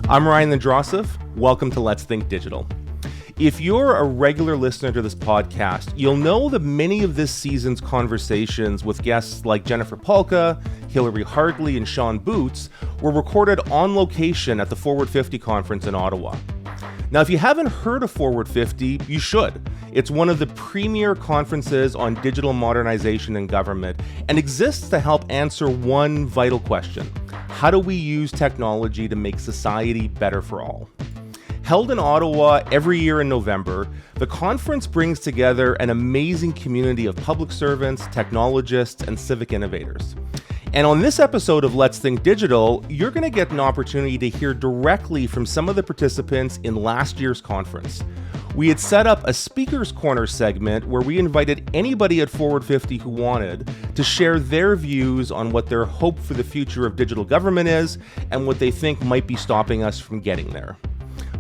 I'm Ryan Lindrosov. Welcome to Let's Think Digital. If you're a regular listener to this podcast, you'll know that many of this season's conversations with guests like Jennifer Polka, Hillary Hartley, and Sean Boots were recorded on location at the FWD50 conference in Ottawa. Now, if you haven't heard of FWD50, you should. It's one of the premier conferences on digital modernization in government and exists to help answer one vital question: how do we use technology to make society better for all? Held in Ottawa every year in November, the conference brings together an amazing community of public servants, technologists, and civic innovators. And on this episode of Let's Think Digital, you're going to get an opportunity to hear directly from some of the participants in last year's conference. We had set up a Speaker's Corner segment where we invited anybody at FWD50 who wanted to share their views on what their hope for the future of digital government is and what they think might be stopping us from getting there.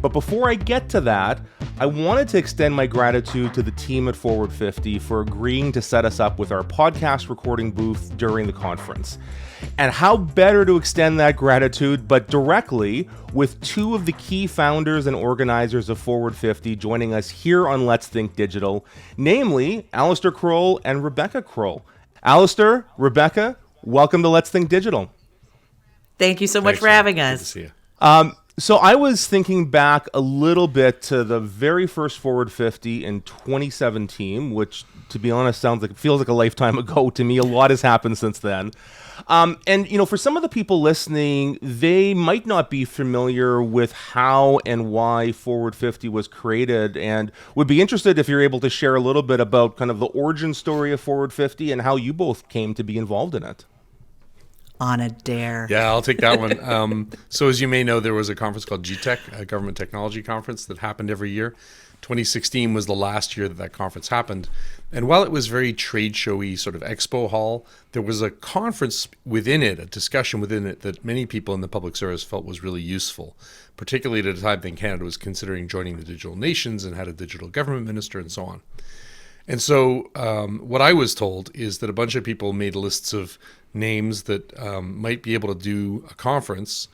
But before I get to that, I wanted to extend my gratitude to the team at FWD50 for agreeing to set us up with our podcast recording booth during the conference. And how better to extend that gratitude but directly with two of the key founders and organizers of FWD50 joining us here on Let's Think Digital, namely Alistair Croll and Rebecca Croll. Alistair, Rebecca, welcome to Let's Think Digital. Thank you so much for having us. Good to see you. So I was thinking back a little bit to the very first FWD50 in 2017, which, to be honest, feels like a lifetime ago to me. A lot has happened since then. And, for some of the people listening, they might not be familiar with how and why FWD50 was created, and would be interested if you're able to share a little bit about kind of the origin story of FWD50 and how you both came to be involved in it. On a dare. Yeah, I'll take that one. So as you may know, there was a conference called GTech, a government technology conference that happened every year. 2016 was the last year that conference happened. And while it was very trade showy, sort of expo hall, there was a conference within it, a discussion within it that many people in the public service felt was really useful, particularly at a time that Canada was considering joining the digital nations and had a digital government minister and so on. And so what I was told is that a bunch of people made lists of names that might be able to do a conference,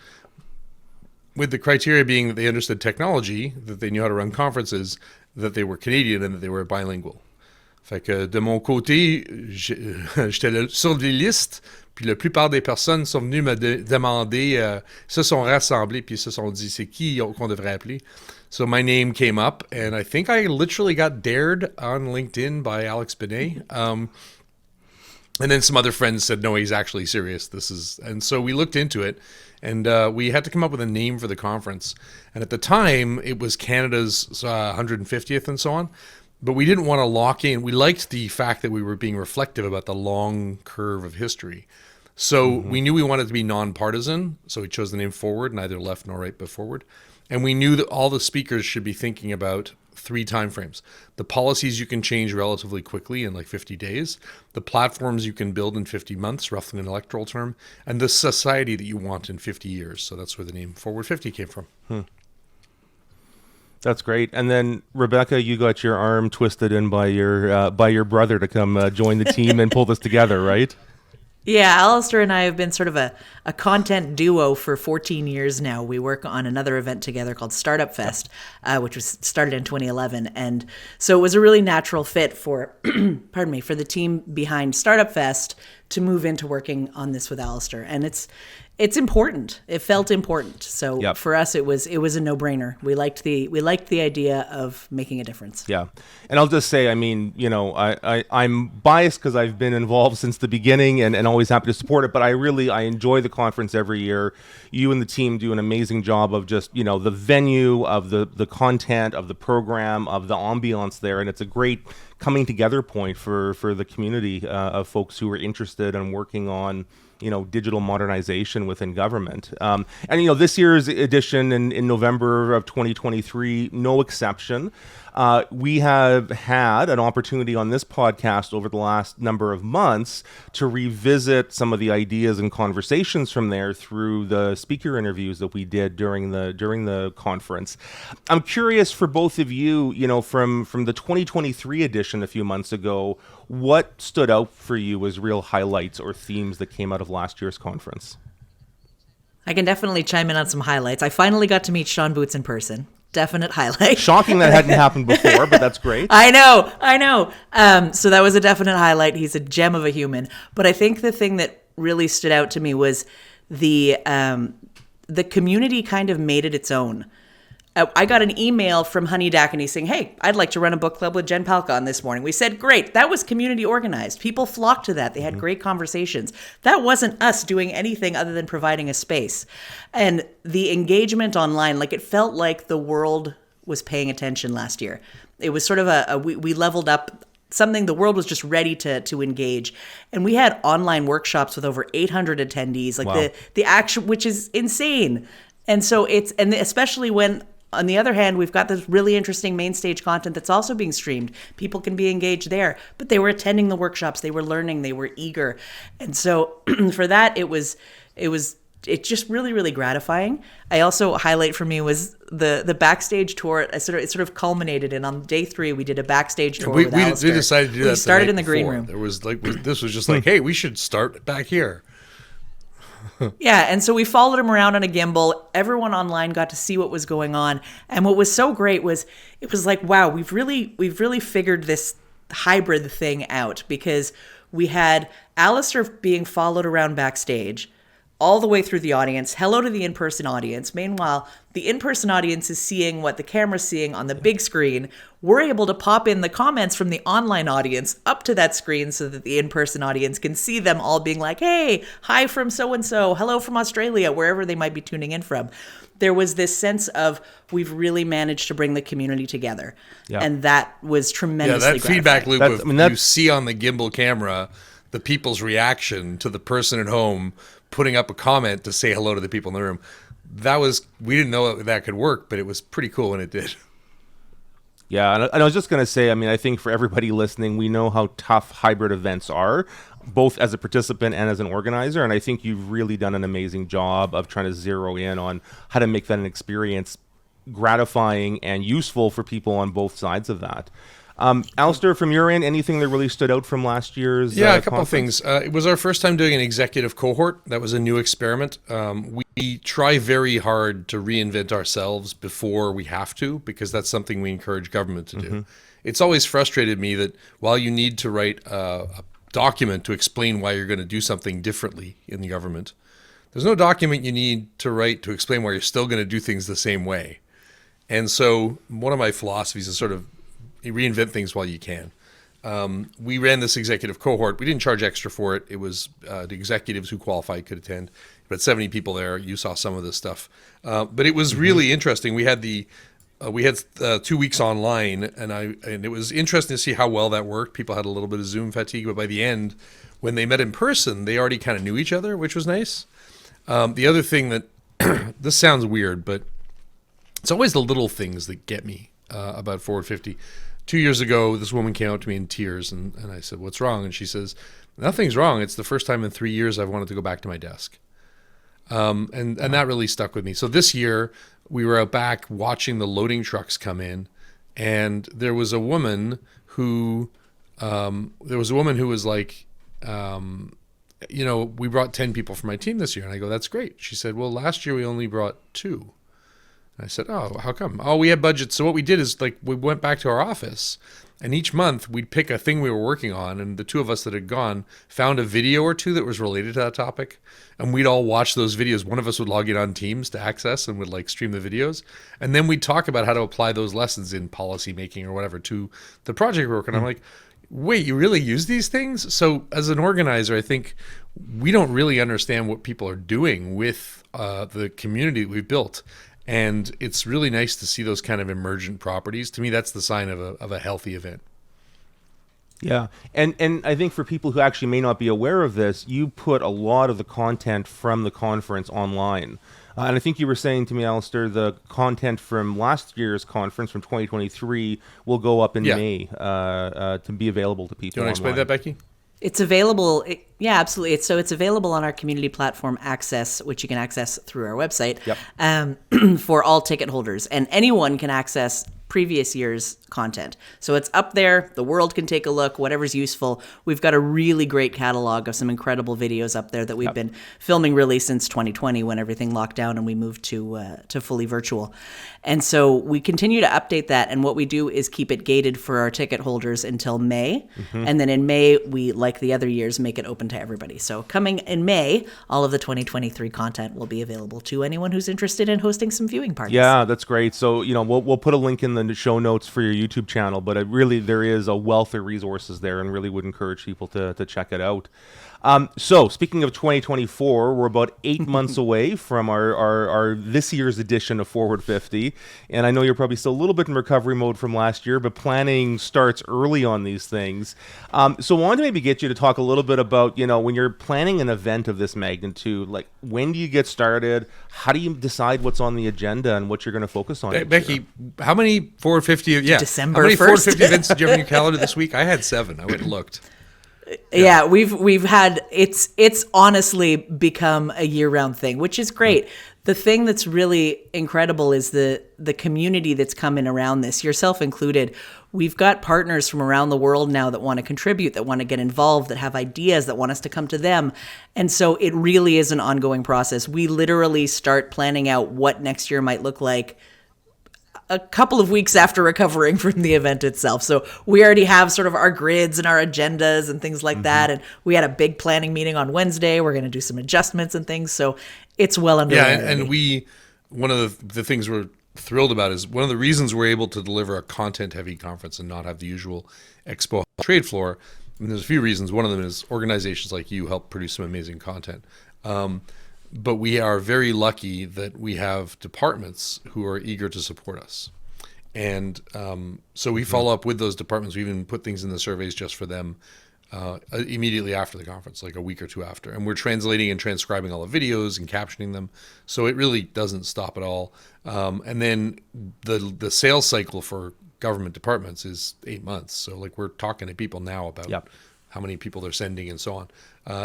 with the criteria being that they understood technology, that they knew how to run conferences, that they were Canadian, and that they were bilingual. Fait que de mon côté, j'étais sur des listes, puis la plupart des personnes sont venues me demander, se sont rassemblées, puis se sont dit c'est qui qu'on devrait appeler. So my name came up, and I think I literally got dared on LinkedIn by Alex Binet. And then some other friends said, no, he's actually serious. And so we looked into it, and we had to come up with a name for the conference. And at the time, it was Canada's 150th and so on. But we didn't want to lock in. We liked the fact that we were being reflective about the long curve of history. So we knew we wanted to be nonpartisan. So we chose the name Forward, neither left nor right, but Forward. And we knew that all the speakers should be thinking about 3 timeframes: the policies you can change relatively quickly in like 50 days, the platforms you can build in 50 months, roughly an electoral term, and the society that you want in 50 years. So that's where the name FWD50 came from. That's great. And then, Rebecca, you got your arm twisted in by your brother to come join the team and pull this together, right? Yeah, Alistair and I have been sort of a content duo for 14 years now. We work on another event together called Startup Fest, which was started in 2011. And so it was a really natural fit for, for the team behind Startup Fest to move into working on this with Alistair. And it's important. It felt important. So for us, it was a no-brainer. We liked the idea of making a difference. Yeah, and I'll just say, I mean, I'm biased because I've been involved since the beginning and always happy to support it. But I enjoy the conference every year. You and the team do an amazing job of just the venue, of the content, of the program, of the ambiance there, and it's a great coming together point for the community of folks who are interested in working on digital modernization within government. And this year's edition in November of 2023, no exception. We have had an opportunity on this podcast over the last number of months to revisit some of the ideas and conversations from there through the speaker interviews that we did during the conference. I'm curious for both of you, from the 2023 edition a few months ago, what stood out for you as real highlights or themes that came out of last year's conference? I can definitely chime in on some highlights. I finally got to meet Sean Boots in person. Definite highlight. Shocking that hadn't happened before, but that's great. I know. So that was a definite highlight. He's a gem of a human. But I think the thing that really stood out to me was the community kind of made it its own. I got an email from Honey Dackney saying, hey, I'd like to run a book club with Jen Palka on this morning. We said, great. That was community organized. People flocked to that. They had great conversations. That wasn't us doing anything other than providing a space. And the engagement online, like it felt like the world was paying attention last year. It was sort of we leveled up something. The world was just ready to engage. And we had online workshops with over 800 attendees, like wow. the action, which is insane. And so and especially when, on the other hand, we've got this really interesting main stage content that's also being streamed. People can be engaged there, but they were attending the workshops, they were learning, they were eager. And so for that, it's just really, really gratifying. I also highlight for me was the backstage tour. It sort of culminated, and on day 3, we did a backstage tour with Alistair. We decided to do that. We started in the green room. There was this was just like, hey, we should start back here. Yeah, and so we followed him around on a gimbal. Everyone online got to see what was going on. And what was so great was it was like, wow, we've really figured this hybrid thing out, because we had Alistair being followed around backstage all the way through the audience. Hello to the in-person audience. Meanwhile, the in-person audience is seeing what the camera's seeing on the big screen. We're able to pop in the comments from the online audience up to that screen so that the in-person audience can see them all being like, hey, hi from so-and-so, hello from Australia, wherever they might be tuning in from. There was this sense of we've really managed to bring the community together. Yeah. And that was tremendously gratifying. Feedback loop you see on the gimbal camera, the people's reaction to the person at home putting up a comment to say hello to the people in the room. We didn't know that could work, but it was pretty cool when it did. Yeah, and I was just going to say, I mean, I think for everybody listening, we know how tough hybrid events are, both as a participant and as an organizer, and I think you've really done an amazing job of trying to zero in on how to make that an experience gratifying and useful for people on both sides of that. Alistair, from your end, anything that really stood out from last year's a couple of conference? things. It was our first time doing an executive cohort. That was a new experiment. We try very hard to reinvent ourselves before we have to, because that's something we encourage government to do. It's always frustrated me that while you need to write a document to explain why you're going to do something differently in the government, there's no document you need to write to explain why you're still going to do things the same way. And so one of my philosophies is sort of reinvent things while you can. We ran this executive cohort. We didn't charge extra for it. It was the executives who qualified could attend. But 70 people there. You saw some of this stuff. But it was really interesting. We had 2 weeks online, and it was interesting to see how well that worked. People had a little bit of Zoom fatigue, but by the end, when they met in person, they already kind of knew each other, which was nice. The other thing that this sounds weird, but it's always the little things that get me about Forward 50. 2 years ago, this woman came out to me in tears, and I said, what's wrong? And she says, nothing's wrong. It's the first time in 3 years I've wanted to go back to my desk. And that really stuck with me. So this year, we were out back watching the loading trucks come in, and there was a woman who was like, we brought 10 people for my team this year. And I go, that's great. She said, well, last year we only brought 2. I said, oh, how come? Oh, we had budgets. So what we did is we went back to our office, and each month we'd pick a thing we were working on. And the 2 of us that had gone found a video or 2 that was related to that topic. And we'd all watch those videos. One of us would log in on Teams to access and would stream the videos. And then we'd talk about how to apply those lessons in policy making or whatever to the project we're working on. I'm like, wait, you really use these things? So as an organizer, I think we don't really understand what people are doing with the community that we've built. And it's really nice to see those kind of emergent properties. To me, that's the sign of a healthy event. Yeah, and I think for people who actually may not be aware of this, you put a lot of the content from the conference online. And I think you were saying to me, Alistair, the content from last year's conference from 2023 will go up in May to be available to people. Do you want to explain that, Becky? It's available. Yeah, absolutely. It's available on our community platform Access, which you can access through our website. Yep. For all ticket holders, and anyone can access previous year's content. So it's up there. The world can take a look, whatever's useful. We've got a really great catalog of some incredible videos up there that we've been filming really since 2020 when everything locked down and we moved to fully virtual. And so we continue to update that. And what we do is keep it gated for our ticket holders until May. And then in May, we, like the other years, make it open to everybody. So coming in May, all of the 2023 content will be available to anyone who's interested in hosting some viewing parties. Yeah, that's great. So, we'll put a link in the show notes for your YouTube channel, but there is a wealth of resources there and really would encourage people to check it out. So speaking of 2024, we're about 8 months away from our this year's edition of Forward 50. And I know you're probably still a little bit in recovery mode from last year, but planning starts early on these things. So I wanted to maybe get you to talk a little bit about, when you're planning an event of this magnitude, like when do you get started? How do you decide what's on the agenda and what you're going to focus on? Becky, how many Forward 50? Yeah, December how many 1st. Forward 50 events did you have in your calendar this week? I had 7. I went and looked. Yeah, we've had it's honestly become a year-round thing, which is great. The thing that's really incredible is the community that's coming around this, yourself included. We've got partners from around the world now that want to contribute, that want to get involved, that have ideas, that want us to come to them. And so it really is an ongoing process. We literally start planning out what next year might look like a couple of weeks after recovering from the event itself. So we already have sort of our grids and our agendas and things like that. And we had a big planning meeting on Wednesday. We're going to do some adjustments and things. So it's well underway. Yeah, and one of the things we're thrilled about is one of the reasons we're able to deliver a content-heavy conference and not have the usual expo trade floor. And there's a few reasons. One of them is organizations like you help produce some amazing content. But we are very lucky that we have departments who are eager to support us. And so we follow up with those departments. We even put things in the surveys just for them immediately after the conference, like a week or two after. And we're translating and transcribing all the videos and captioning them. So it really doesn't stop at all. And then the sales cycle for government departments is 8 months. So like we're talking to people now about how many people they're sending and so on.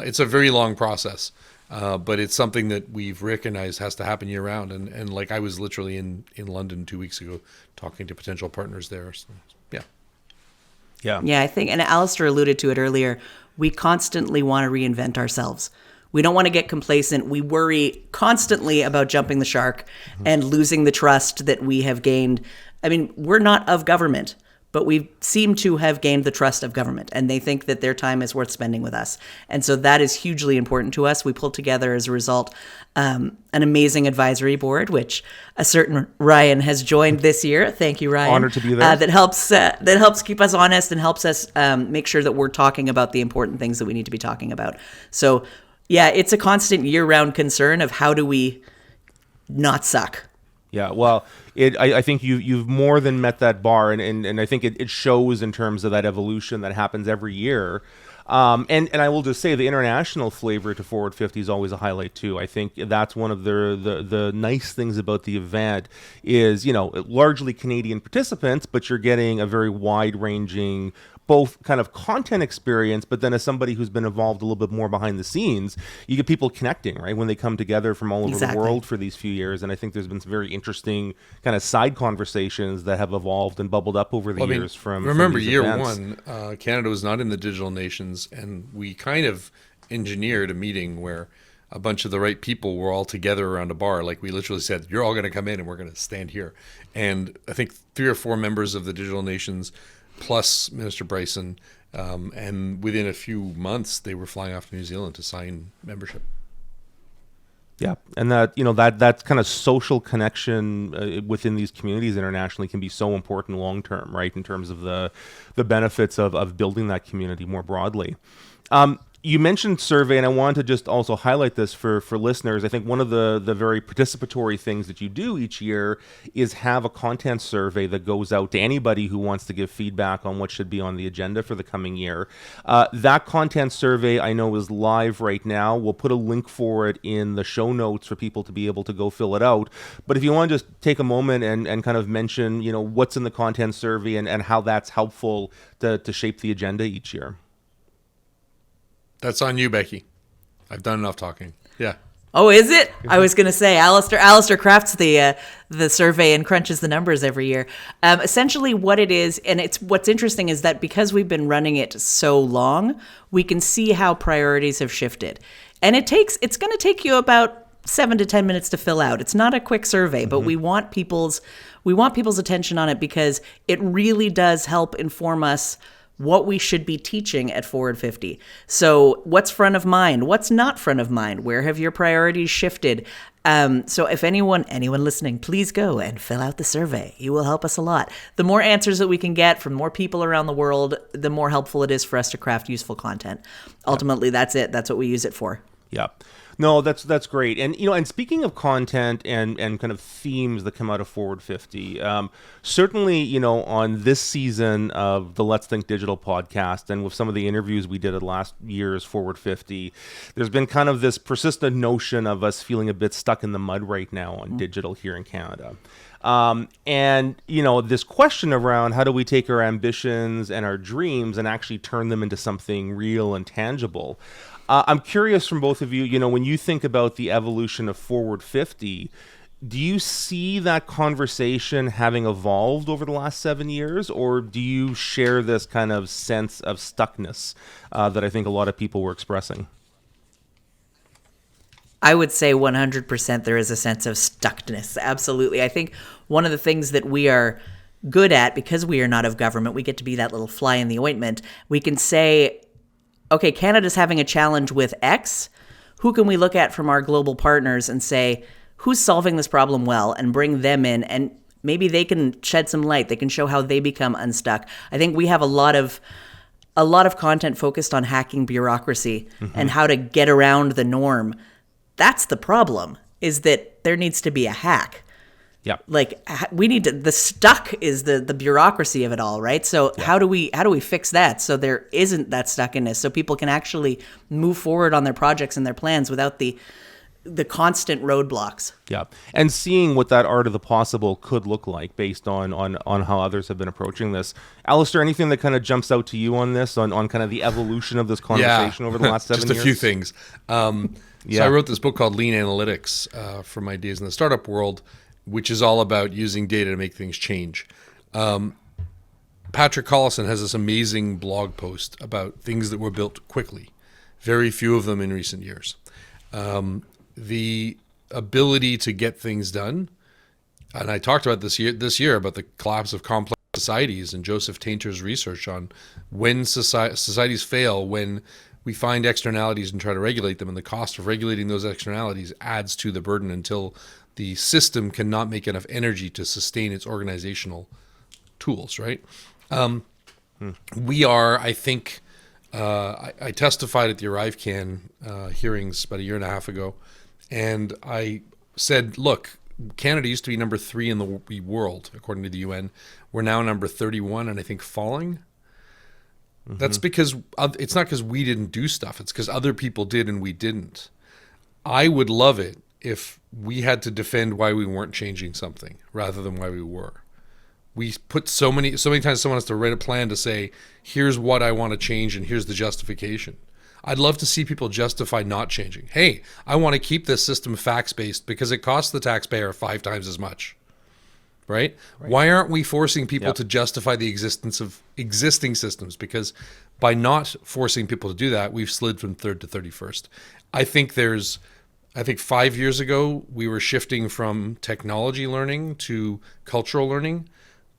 It's a very long process. But it's something that we've recognized has to happen year round. And like I was literally in London 2 weeks ago talking to potential partners there. So, yeah. Yeah, I think, and Alistair alluded to it earlier, we constantly want to reinvent ourselves. We don't want to get complacent. We worry constantly about jumping the shark and losing the trust that we have gained. I mean, we're not of government, but we seem to have gained the trust of government, and they think that their time is worth spending with us. And so that is hugely important to us. We pulled together, as a result, an amazing advisory board, which a certain Ryan has joined this year. Thank you, Ryan. Honored to be there. That helps keep us honest and helps us make sure that we're talking about the important things that we need to be talking about. So, yeah, it's a constant year-round concern of how do we not suck. Yeah, well, I think you've more than met that bar, and I think it shows in terms of that evolution that happens every year. And I will just say the international flavor to Forward 50 is always a highlight too. I think that's one of the nice things about the event is, largely Canadian participants, but you're getting a very wide-ranging both kind of content experience, but then as somebody who's been involved a little bit more behind the scenes, you get people connecting, right, when they come together from all over the world for these few years. And I think there's been some very interesting kind of side conversations that have evolved and bubbled up over the years from remember from these year events. one, Canada was not in the Digital Nations, and we kind of engineered a meeting where a bunch of the right people were all together around a bar. Like we literally said, you're all going to come in and we're going to stand here. And I think 3 or 4 members of the Digital Nations plus Minister Bryson, and within a few months, they were flying off to New Zealand to sign membership. Yeah, and that kind of social connection within these communities internationally can be so important long term, right? In terms of the benefits of building that community more broadly. You mentioned survey, and I wanted to just also highlight this for listeners. I think one of the very participatory things that you do each year is have a content survey that goes out to anybody who wants to give feedback on what should be on the agenda for the coming year. That content survey I know is live right now. We'll put a link for it in the show notes for people to be able to go fill it out. But if you want to just take a moment and kind of mention, what's in the content survey and how that's helpful to shape the agenda each year. That's on you, Becky. I've done enough talking. Yeah. Oh, is it? I was going to say Alistair crafts the survey and crunches the numbers every year. Essentially, what it is, and what's interesting is that because we've been running it so long, we can see how priorities have shifted, and it's going to take you about 7 to 10 minutes to fill out. It's not a quick survey, but we want people's attention on it because it really does help inform us what we should be teaching at Forward 50. So what's front of mind? What's not front of mind? Where have your priorities shifted? So if anyone listening, please go and fill out the survey. You will help us a lot. The more answers that we can get from more people around the world, the more helpful it is for us to craft useful content. Ultimately, that's it. That's what we use it for. Yeah. No, that's great. And and speaking of content and kind of themes that come out of Forward 50, certainly, on this season of the Let's Think Digital podcast and with some of the interviews we did at last year's Forward 50, there's been kind of this persistent notion of us feeling a bit stuck in the mud right now on digital here in Canada. And this question around how do we take our ambitions and our dreams and actually turn them into something real and tangible. I'm curious from both of you, when you think about the evolution of Forward 50, do you see that conversation having evolved over the last 7 years, or do you share this kind of sense of stuckness that I think a lot of people were expressing? I would say 100% there is a sense of stuckness. Absolutely. I think one of the things that we are good at, because we are not of government, we get to be that little fly in the ointment. We can say, okay, Canada's having a challenge with X. Who can we look at from our global partners and say, who's solving this problem well, and bring them in, and maybe they can shed some light. They can show how they become unstuck. I think we have a lot of content focused on hacking bureaucracy and how to get around the norm. That's the problem, is that there needs to be a hack. Yeah. Like we need to, the stuck is the bureaucracy of it all, right? So how do we fix that so there isn't that stuckness, so people can actually move forward on their projects and their plans without the constant roadblocks. Yeah. And seeing what that art of the possible could look like based on how others have been approaching this. Alistair, anything that kind of jumps out to you on this, on kind of the evolution of this conversation over the last 7 years? Just a few things. So I wrote this book called Lean Analytics from my days in the startup world, which is all about using data to make things change. Patrick Collison has this amazing blog post about things that were built quickly, very few of them in recent years. The ability to get things done, and I talked about this year about the collapse of complex societies and Joseph Tainter's research on when societies fail, when we find externalities and try to regulate them, and the cost of regulating those externalities adds to the burden until the system cannot make enough energy to sustain its organizational tools, right? We are, I think, I testified at the ArriveCan hearings about a year and a half ago, and I said, look, Canada used to be number 3 in the world, according to the UN. We're now number 31, and I think falling. That's because it's not because we didn't do stuff. It's because other people did and we didn't. I would love it if we had to defend why we weren't changing something rather than why we were. We put so many times someone has to write a plan to say, here's what I want to change and here's the justification. I'd love to see people justify not changing. Hey, I want to keep this system facts-based because it costs the taxpayer 5 times as much. Right? Why aren't we forcing people to justify the existence of existing systems? Because by not forcing people to do that, we've slid from 3rd to 31st. I think 5 years ago, we were shifting from technology learning to cultural learning.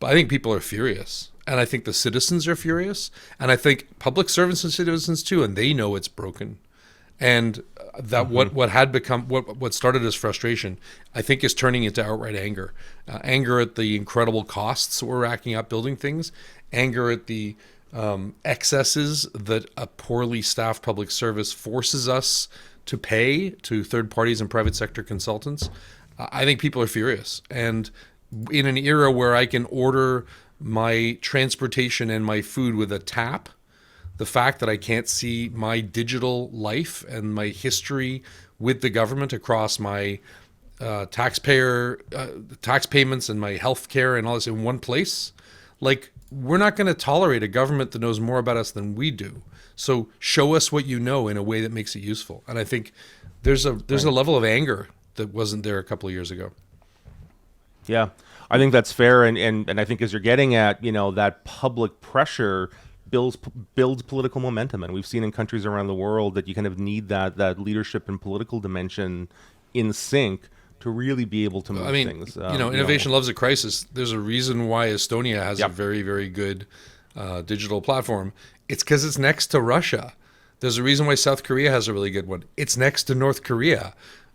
But I think people are furious. And I think the citizens are furious. And I think public servants and citizens too, and they know it's broken. And that what started as frustration, I think, is turning into outright anger. Anger at the incredible costs we're racking up building things. Anger at the excesses that a poorly staffed public service forces us to pay to third parties and private sector consultants. I think people are furious. And in an era where I can order my transportation and my food with a tap, the fact that I can't see my digital life and my history with the government across my tax payments and my health care and all this in one place, like, we're not going to tolerate a government that knows more about us than we do. So show us what you know in a way that makes it useful. And I think there's a level of anger that wasn't there a couple of years ago. Yeah, I think that's fair, and I think as you're getting at, that public pressure builds political momentum, and we've seen in countries around the world that you kind of need that leadership and political dimension in sync to really be able to move things. Innovation loves a crisis. There's a reason why Estonia has Yep. a very, very good digital platform. It's because it's next to Russia. There's a reason why South Korea has a really good one. It's next to North Korea.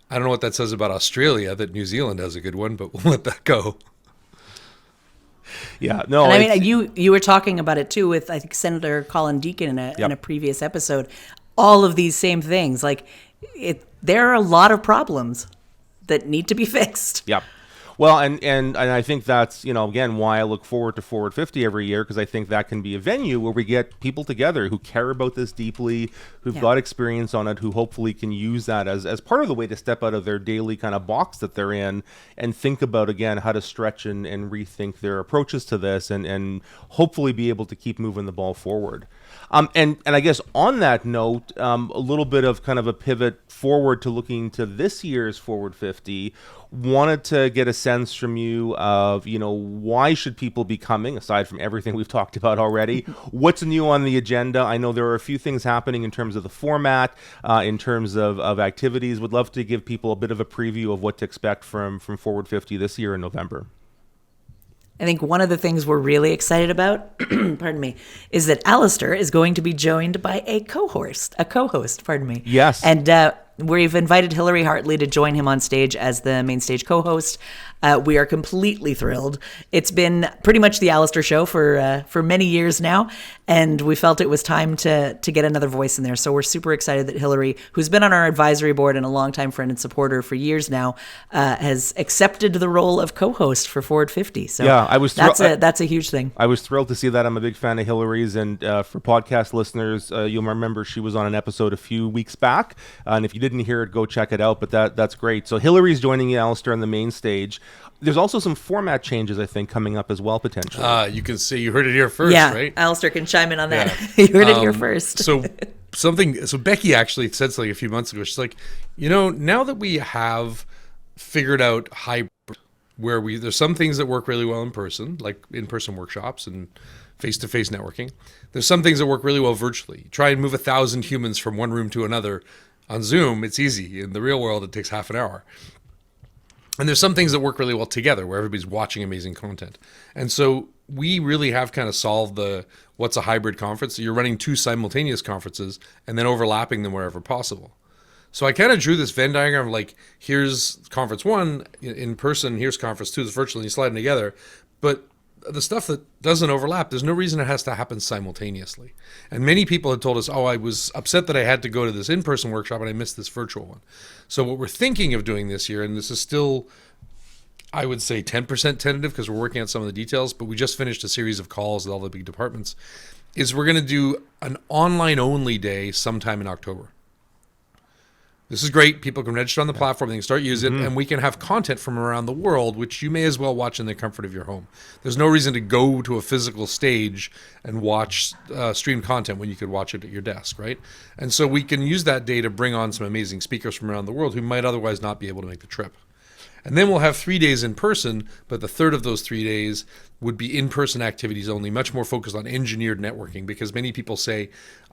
I don't know what that says about Australia, that New Zealand has a good one, but we'll let that go. Yeah, no. And I mean, you were talking about it too with, I think, Senator Colin Deacon in a previous episode. All of these same things, there are a lot of problems that need to be fixed. Yep. Well, and I think that's, again, why I look forward to Forward 50 every year, because I think that can be a venue where we get people together who care about this deeply, who've got experience on it, who hopefully can use that as part of the way to step out of their daily kind of box that they're in and think about, again, how to stretch and rethink their approaches to this and hopefully be able to keep moving the ball forward. And I guess on that note, a little bit of kind of a pivot forward to looking to this year's Forward 50. Wanted to get a sense from you of, why should people be coming, aside from everything we've talked about already? What's new on the agenda? I know there are a few things happening in terms of the format, in terms of activities. Would love to give people a bit of a preview of what to expect from Forward 50 this year in November. I think one of the things we're really excited about, pardon me, is that Alistair is going to be joined by a co-host, pardon me. Yes. And we've invited Hillary Hartley to join him on stage as the main stage co-host. We are completely thrilled. It's been pretty much the Alistair show for many years now, and we felt it was time to get another voice in there. So we're super excited that Hillary, who's been on our advisory board and a longtime friend and supporter for years now, has accepted the role of co-host for Forward 50. So yeah, I was that's a huge thing. I was thrilled to see that. I'm a big fan of Hillary's, and for podcast listeners, you'll remember she was on an episode a few weeks back, and if you didn't hear it, go check it out. But that's great. So Hillary's joining Alistair on the main stage. There's also some format changes, I think, coming up as well, potentially. You can see, you heard it here first, right? Alistair can chime in on that. You heard it here first. So Becky actually said something a few months ago. She's like, now that we have figured out hybrid, where there's some things that work really well in person, like in-person workshops and face-to-face networking. There's some things that work really well virtually. Try and move 1,000 humans from one room to another. On Zoom, it's easy. In the real world, it takes half an hour. And there's some things that work really well together where everybody's watching amazing content. And so we really have kind of solved what's a hybrid conference. So you're running two simultaneous conferences and then overlapping them wherever possible. So I kind of drew this Venn diagram of here's conference one in person, here's conference two, it's virtual, and you slide them together. But the stuff that doesn't overlap, there's no reason it has to happen simultaneously. And many people had told us, I was upset that I had to go to this in-person workshop and I missed this virtual one. So what we're thinking of doing this year, and this is still, I would say 10% tentative because we're working on some of the details, but we just finished a series of calls with all the big departments, is we're going to do an online-only day sometime in October. This is great. People can register on the platform, they can start using it, and we can have content from around the world, which you may as well watch in the comfort of your home. There's no reason to go to a physical stage and watch streamed content when you could watch it at your desk, right? And so we can use that day to bring on some amazing speakers from around the world who might otherwise not be able to make the trip. And then we'll have 3 days in person, but the third of those 3 days would be in-person activities only, much more focused on engineered networking, because many people say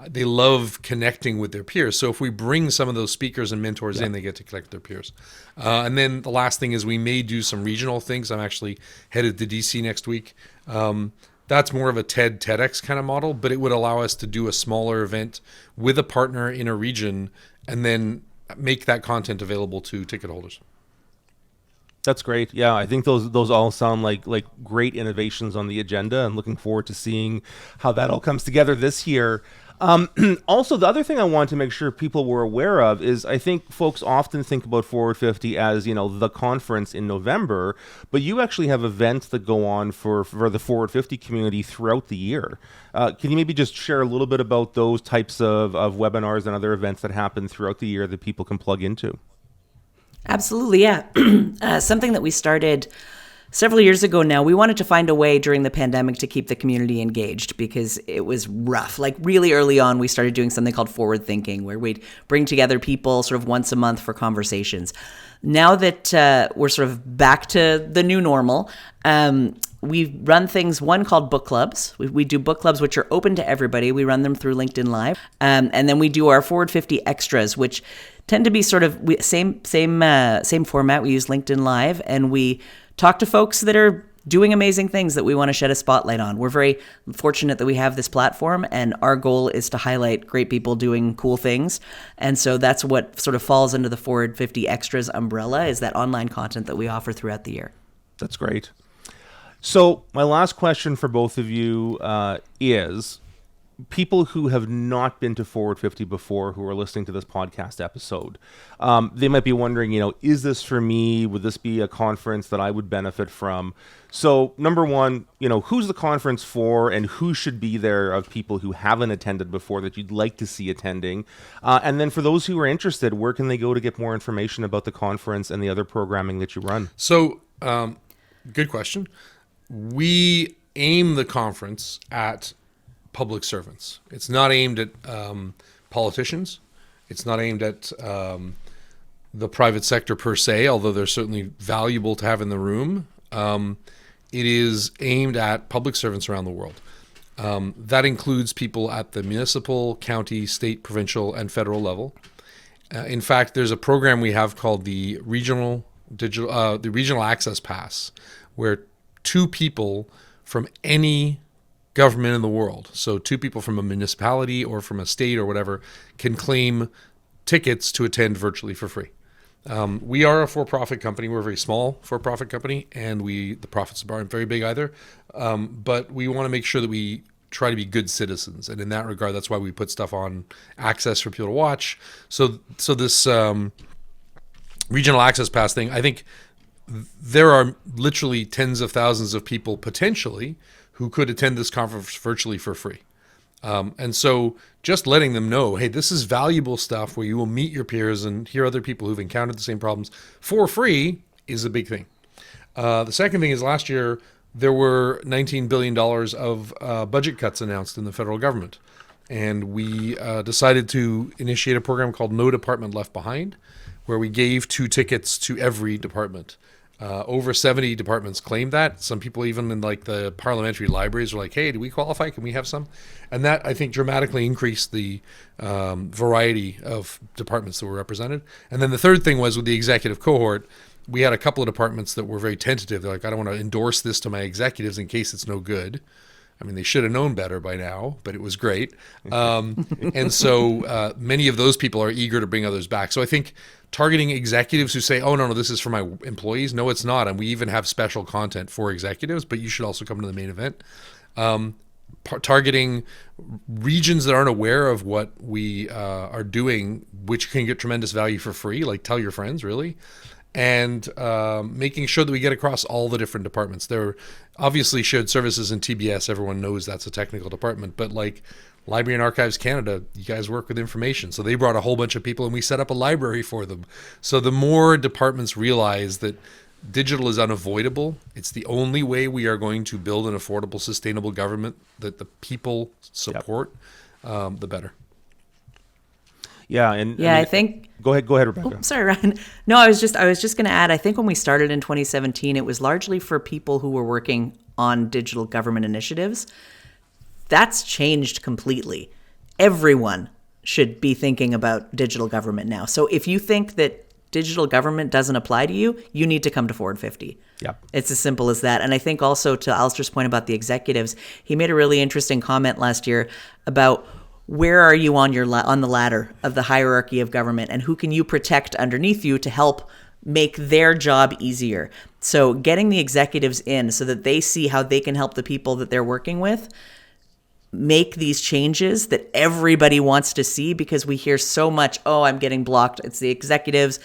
they love connecting with their peers. So if we bring some of those speakers and mentors in, they get to connect with their peers. And then the last thing is we may do some regional things. I'm actually headed to DC next week. That's more of a TEDx kind of model, but it would allow us to do a smaller event with a partner in a region and then make that content available to ticket holders. That's great. Yeah, I think those all sound like great innovations on the agenda, and looking forward to seeing how that all comes together this year. Also, the other thing I want to make sure people were aware of is I think folks often think about Forward 50 as, the conference in November, but you actually have events that go on for the Forward 50 community throughout the year. Can you maybe just share a little bit about those types of webinars and other events that happen throughout the year that people can plug into? Absolutely, yeah. Something that we started several years ago now, we wanted to find a way during the pandemic to keep the community engaged because it was rough. Like really early on, we started doing something called forward thinking, where we'd bring together people sort of once a month for conversations. Now that we're sort of back to the new normal, we run things, one called book clubs. We do book clubs, which are open to everybody. We run them through LinkedIn Live. And then we do our Forward 50 extras, which tend to be sort of same format. We use LinkedIn Live, and we talk to folks that are doing amazing things that we want to shed a spotlight on. We're very fortunate that we have this platform, and our goal is to highlight great people doing cool things. And so that's what sort of falls under the Forward 50 Extras umbrella, is that online content that we offer throughout the year. That's great. So my last question for both of you is, people who have not been to Forward 50 before, who are listening to this podcast episode, they might be wondering, is this for me? Would this be a conference that I would benefit from? So number one, who's the conference for, and who should be there of people who haven't attended before that you'd like to see attending? And then for those who are interested, where can they go to get more information about the conference and the other programming that you run? So, good question. We aim the conference at public servants. It's not aimed at politicians. It's not aimed at the private sector per se, although they're certainly valuable to have in the room. It is aimed at public servants around the world. That includes people at the municipal, county, state, provincial, and federal level. In fact, there's a program we have called the Regional Access Pass, where two people from any government in the world, so two people from a municipality or from a state or whatever, can claim tickets to attend virtually for free. We are a for-profit company. We're a very small for-profit company, and the profits aren't very big either. But we want to make sure that we try to be good citizens, and in that regard, that's why we put stuff on access for people to watch. So this regional access pass thing, I think there are literally tens of thousands of people potentially who could attend this conference virtually for free. And so just letting them know, hey, this is valuable stuff where you will meet your peers and hear other people who've encountered the same problems for free is a big thing. The second thing is, last year, there were $19 billion of budget cuts announced in the federal government. And we decided to initiate a program called No Department Left Behind, where we gave 2 tickets to every department. Over 70 departments claimed that. Some people even in the parliamentary libraries were like, hey, do we qualify? Can we have some? And that, I think, dramatically increased the variety of departments that were represented. And then the third thing was, with the executive cohort, we had a couple of departments that were very tentative. They're like, I don't want to endorse this to my executives in case it's no good. I mean, they should have known better by now, but it was great. And so many of those people are eager to bring others back. So I think targeting executives who say, oh, no, this is for my employees. No, it's not. And we even have special content for executives, but you should also come to the main event. Targeting regions that aren't aware of what we are doing, which can get tremendous value for free, like tell your friends, really. And making sure that we get across all the different departments. There are obviously shared services in TBS. Everyone knows that's a technical department. But like Library and Archives Canada, you guys work with information. So they brought a whole bunch of people, and we set up a library for them. So the more departments realize that digital is unavoidable, it's the only way we are going to build an affordable, sustainable government that the people support, the better. Yeah, and I think. Go ahead, Rebecca. Oh, sorry, Ryan. No, I was just going to add. I think when we started in 2017, it was largely for people who were working on digital government initiatives. That's changed completely. Everyone should be thinking about digital government now. So if you think that digital government doesn't apply to you, you need to come to Forward 50. Yep. It's as simple as that. And I think also, to Alistair's point about the executives, he made a really interesting comment last year about where are you on the ladder of the hierarchy of government, and who can you protect underneath you to help make their job easier. So getting the executives in so that they see how they can help the people that they're working with make these changes that everybody wants to see, because we hear so much, oh, I'm getting blocked. It's the executives,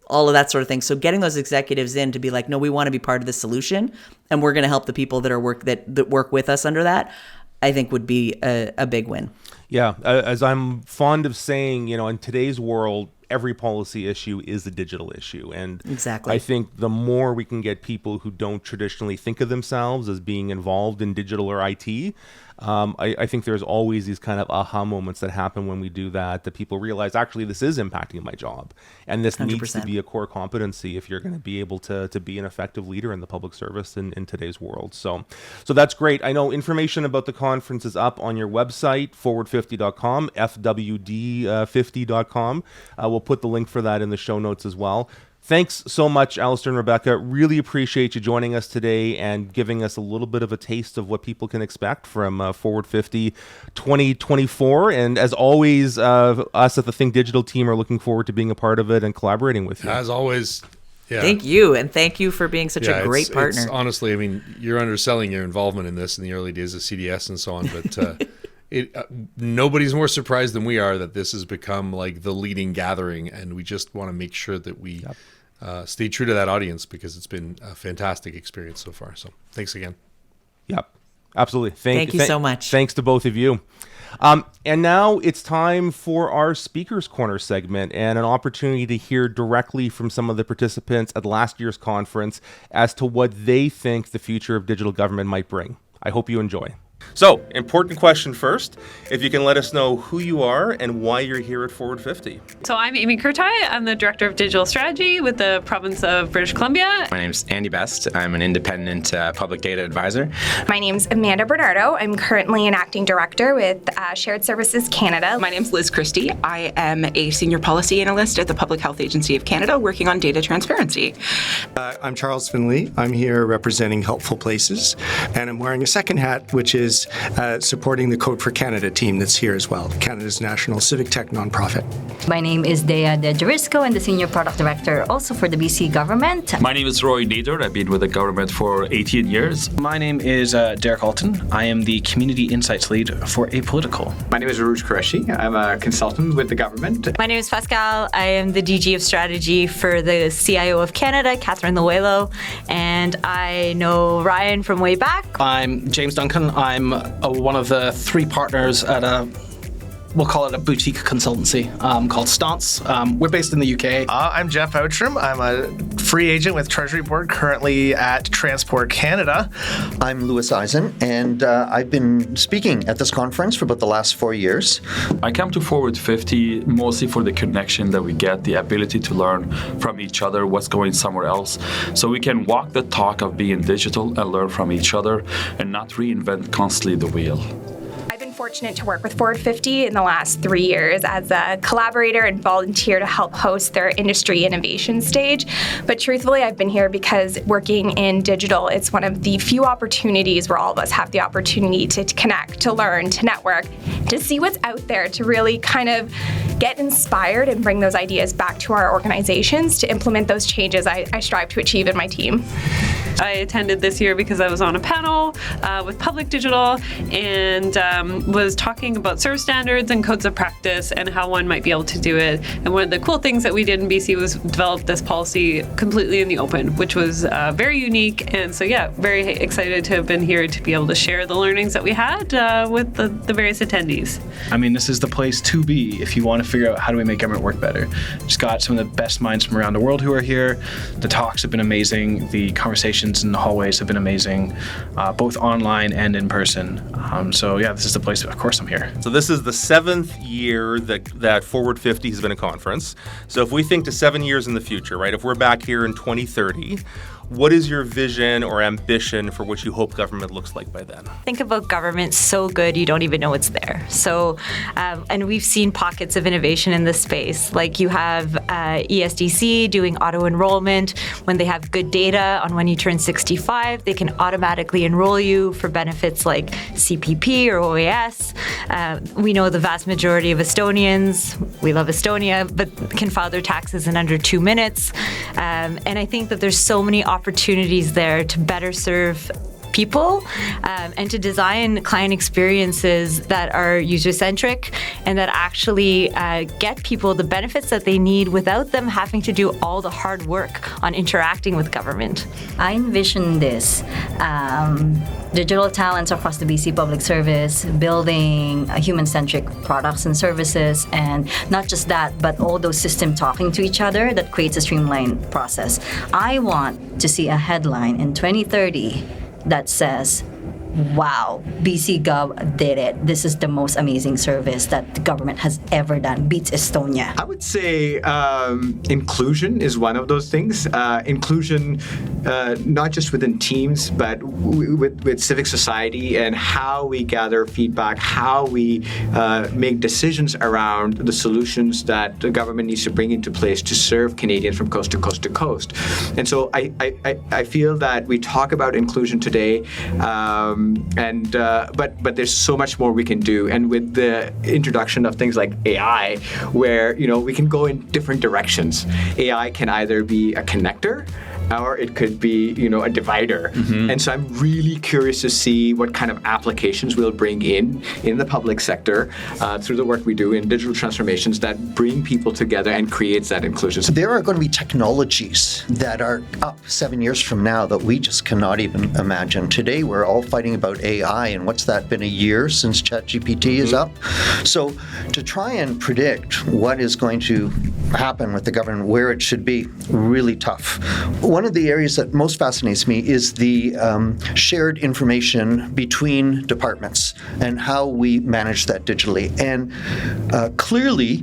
all of that sort of thing. So getting those executives in to be like, no, we want to be part of the solution, and we're going to help the people that work with us under that, I think would be a big win. Yeah, as I'm fond of saying, in today's world, every policy issue is a digital issue. And Exactly. I think the more we can get people who don't traditionally think of themselves as being involved in digital or IT, I think there's always these kind of aha moments that happen when we do that people realize, actually, this is impacting my job. And this 100%. Needs to be a core competency if you're going to be able to be an effective leader in the public service in today's world. So that's great. I know information about the conference is up on your website, forward50.com, FWD50.com. We'll put the link for that in the show notes as well. Thanks so much, Alistair and Rebecca. Really appreciate you joining us today and giving us a little bit of a taste of what people can expect from Forward 50 2024. And as always, us at the Think Digital team are looking forward to being a part of it and collaborating with you. As always. Yeah. Thank you. And thank you for being such a great partner. It's, honestly, I mean, you're underselling your involvement in this in the early days of CDS and so on, but nobody's more surprised than we are that this has become like the leading gathering, and we just want to make sure that we stay true to that audience, because it's been a fantastic experience so far. So thanks again. Yep, absolutely. Thank you so much. Thanks to both of you. And now it's time for our Speakers Corner segment and an opportunity to hear directly from some of the participants at last year's conference as to what they think the future of digital government might bring. I hope you enjoy. So, important question first. If you can let us know who you are and why you're here at Forward 50. So I'm Amy Kurtai. I'm the Director of Digital Strategy with the province of British Columbia. My name's Andy Best. I'm an independent public data advisor. My name's Amanda Bernardo. I'm currently an Acting Director with Shared Services Canada. My name's Liz Christie. I am a Senior Policy Analyst at the Public Health Agency of Canada working on data transparency. I'm Charles Finley. I'm here representing Helpful Places, and I'm wearing a second hat, which is supporting the Code for Canada team that's here as well, Canada's national civic tech nonprofit. My name is Dea De Jurisco. I'm the Senior Product Director also for the BC government. My name is Roy Nader. I've been with the government for 18 years. My name is Derek Alton. I am the Community Insights Lead for Apolitical. My name is Aruj Qureshi. I'm a consultant with the government. My name is Pascal. I am the DG of Strategy for the CIO of Canada, Catherine Luelo, and I know Ryan from way back. I'm James Duncan. I'm one of the three partners at we'll call it a boutique consultancy called Stance. We're based in the UK. I'm Jeff Outram. I'm a free agent with Treasury Board, currently at Transport Canada. I'm Louis Eisen, and I've been speaking at this conference for about the last 4 years. I come to Forward 50 mostly for the connection that we get, the ability to learn from each other what's going somewhere else, so we can walk the talk of being digital and learn from each other and not reinvent constantly the wheel. Fortunate to work with Forward 50 in the last 3 years as a collaborator and volunteer to help host their industry innovation stage. But truthfully, I've been here because working in digital, it's one of the few opportunities where all of us have the opportunity to connect, to learn, to network, to see what's out there, to really kind of get inspired and bring those ideas back to our organizations to implement those changes I strive to achieve in my team. I attended this year because I was on a panel with Public Digital and was talking about service standards and codes of practice and how one might be able to do it. And one of the cool things that we did in BC was develop this policy completely in the open, which was very unique. And so, yeah, very excited to have been here to be able to share the learnings that we had with the various attendees. I mean, this is the place to be if you want to figure out how do we make government work better. Just got some of the best minds from around the world who are here. The talks have been amazing. The conversations in the hallways have been amazing, both online and in person. So yeah, this is the place. Of course I'm here. So this is the 7th year that Forward 50 has been a conference. So if we think to 7 years in the future, right, if we're back here in 2030, what is your vision or ambition for what you hope government looks like by then? Think about government so good you don't even know it's there. So, and we've seen pockets of innovation in this space. Like you have ESDC doing auto enrollment. When they have good data on when you turn 65, they can automatically enroll you for benefits like CPP or OAS. We know the vast majority of Estonians, we love Estonia, but can file their taxes in under 2 minutes. And I think that there's so many opportunities there to better serve people and to design client experiences that are user-centric and that actually get people the benefits that they need without them having to do all the hard work on interacting with government. I envision this. Digital talents across the BC Public Service, building human-centric products and services, and not just that, but all those systems talking to each other that creates a streamlined process. I want to see a headline in 2030 that says, wow, BC Gov did it. This is the most amazing service that the government has ever done. Beats Estonia. I would say inclusion is one of those things. Inclusion, not just within teams, but with civic society and how we gather feedback, how we make decisions around the solutions that the government needs to bring into place to serve Canadians from coast to coast to coast. And so I feel that we talk about inclusion today, but there's so much more we can do. And with the introduction of things like AI, where we can go in different directions. AI can either be a connector, or it could be, a divider. Mm-hmm. And so I'm really curious to see what kind of applications we'll bring in the public sector through the work we do in digital transformations that bring people together and creates that inclusion. So there are going to be technologies that are up 7 years from now that we just cannot even imagine. Today, we're all fighting about AI, and what's that been a year since ChatGPT is up? So to try and predict what is going to happen with the government, where it should be, really tough. One of the areas that most fascinates me is the shared information between departments and how we manage that digitally. And clearly,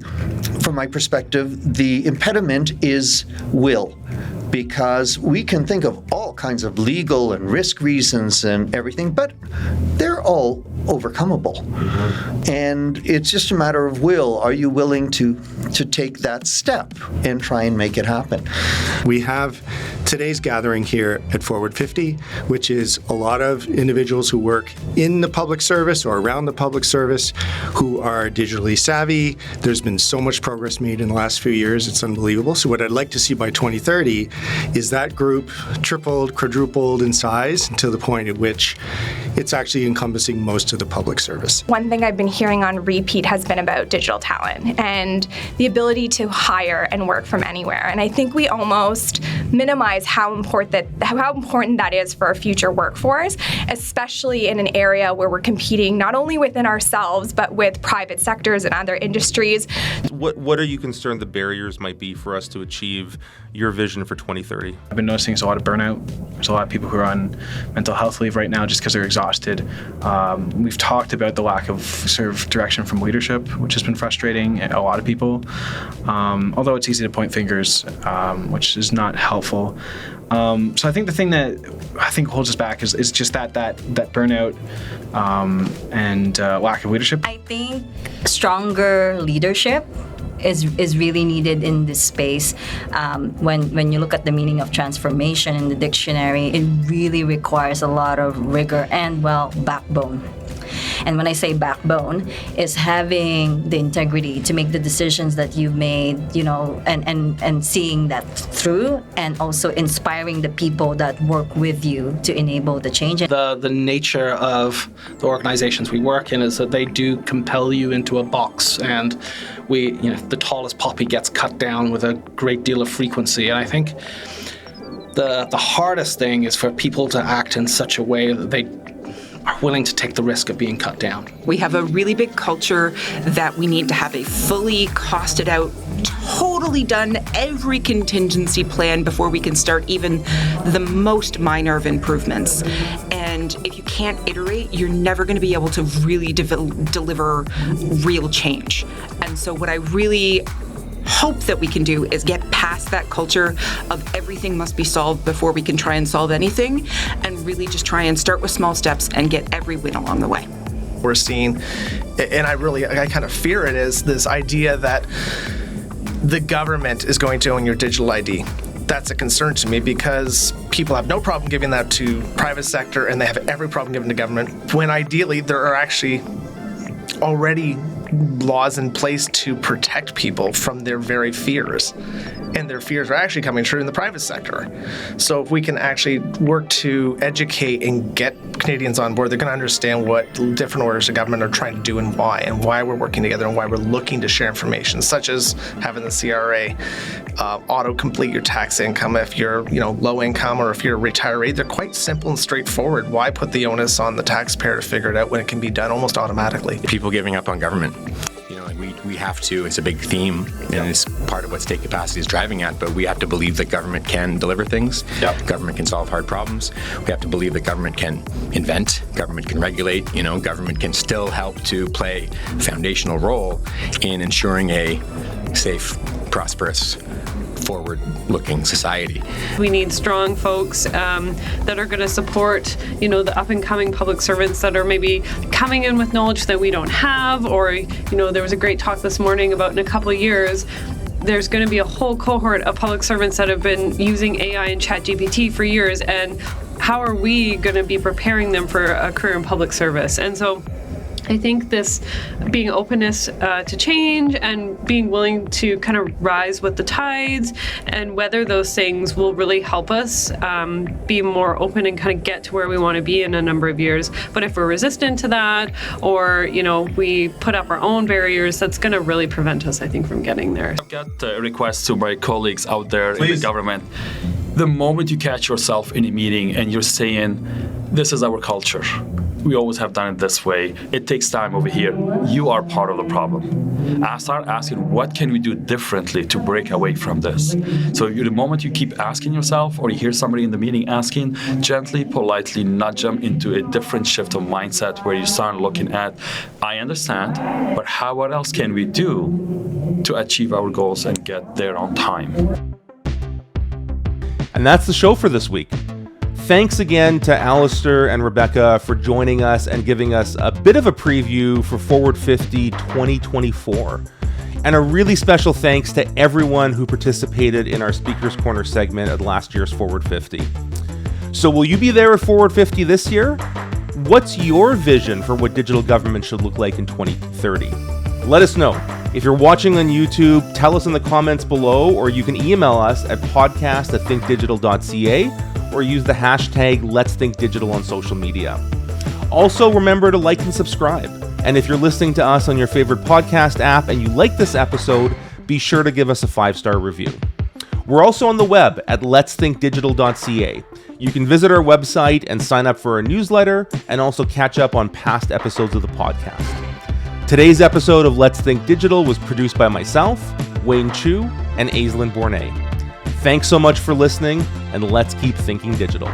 from my perspective, the impediment is will. Because we can think of all kinds of legal and risk reasons and everything, but they're all overcomable. Mm-hmm. And it's just a matter of will. Are you willing to take that step and try and make it happen? We have today's gathering here at FWD50, which is a lot of individuals who work in the public service or around the public service who are digitally savvy. There's been so much progress made in the last few years. It's unbelievable. So what I'd like to see by 2030 is that group tripled, quadrupled in size to the point at which it's actually encompassing most of the public service. One thing I've been hearing on repeat has been about digital talent and the ability to hire and work from anywhere. And I think we almost minimize how important that is for our future workforce, especially in an area where we're competing not only within ourselves, but with private sectors and other industries. What are you concerned the barriers might be for us to achieve your vision for 2030? I've been noticing there's a lot of burnout. There's a lot of people who are on mental health leave right now just because they're exhausted. We've talked about the lack of sort of direction from leadership, which has been frustrating a lot of people. Although it's easy to point fingers, which is not helpful. So I think the thing that I think holds us back is just that burnout and lack of leadership. I think stronger leadership is really needed in this space. When you look at the meaning of transformation in the dictionary, it really requires a lot of rigor and, backbone. And when I say backbone, is having the integrity to make the decisions that you've made, and seeing that through, and also inspiring the people that work with you to enable the change. The nature of the organizations we work in is that they do compel you into a box, and the tallest poppy gets cut down with a great deal of frequency. And I think the hardest thing is for people to act in such a way that they are willing to take the risk of being cut down. We have a really big culture that we need to have a fully costed out, totally done every contingency plan before we can start even the most minor of improvements. And if you can't iterate, you're never going to be able to really deliver real change. And so what I really hope that we can do is get past that culture of everything must be solved before we can try and solve anything, and really just try and start with small steps and get every win along the way. We're seeing, and I kind of fear it, is this idea that the government is going to own your digital ID. That's a concern to me because people have no problem giving that to private sector and they have every problem giving to government, when ideally there are actually already laws in place to protect people from their very fears. And their fears are actually coming true in the private sector. So if we can actually work to educate and get Canadians on board, they're going to understand what different orders of government are trying to do and why we're working together and why we're looking to share information, such as having the CRA auto-complete your tax income if you're low income or if you're a retiree. They're quite simple and straightforward. Why put the onus on the taxpayer to figure it out when it can be done almost automatically? People giving up on government. We have to, it's a big theme, and it's part of what state capacity is driving at, but we have to believe that government can deliver things. Government can solve hard problems. We have to believe that government can invent, government can regulate, government can still help to play a foundational role in ensuring a safe, prosperous, forward-looking society. We need strong folks that are going to support, the up-and-coming public servants that are maybe coming in with knowledge that we don't have, or, there was a great talk this morning about in a couple of years, there's going to be a whole cohort of public servants that have been using AI and ChatGPT for years, and how are we going to be preparing them for a career in public service? And so I think this being openness to change and being willing to kind of rise with the tides and weather those things will really help us be more open and kind of get to where we want to be in a number of years. But if we're resistant to that, or we put up our own barriers, that's going to really prevent us, I think, from getting there. I've got a request to my colleagues out there in the government. The moment you catch yourself in a meeting and you're saying, this is our culture, we always have done it this way, it takes time over here, you are part of the problem. I start asking, what can we do differently to break away from this? So the moment you keep asking yourself, or you hear somebody in the meeting asking, gently, politely nudge them into a different shift of mindset where you start looking at, I understand, but what else can we do to achieve our goals and get there on time? And that's the show for this week. Thanks again to Alistair and Rebecca for joining us and giving us a bit of a preview for Forward 50 2024. And a really special thanks to everyone who participated in our Speaker's Corner segment at last year's Forward 50. So will you be there at Forward 50 this year? What's your vision for what digital government should look like in 2030? Let us know. If you're watching on YouTube, tell us in the comments below, or you can email us at podcast@thinkdigital.ca, or use the hashtag #Let'sThinkDigital on social media. Also, remember to like and subscribe. And if you're listening to us on your favorite podcast app and you like this episode, be sure to give us a 5-star review. We're also on the web at letsthinkdigital.ca. You can visit our website and sign up for our newsletter, and also catch up on past episodes of the podcast. Today's episode of Let's Think Digital was produced by myself, Wayne Chu, and Aislinn Bournet. Thanks so much for listening, and let's keep thinking digital.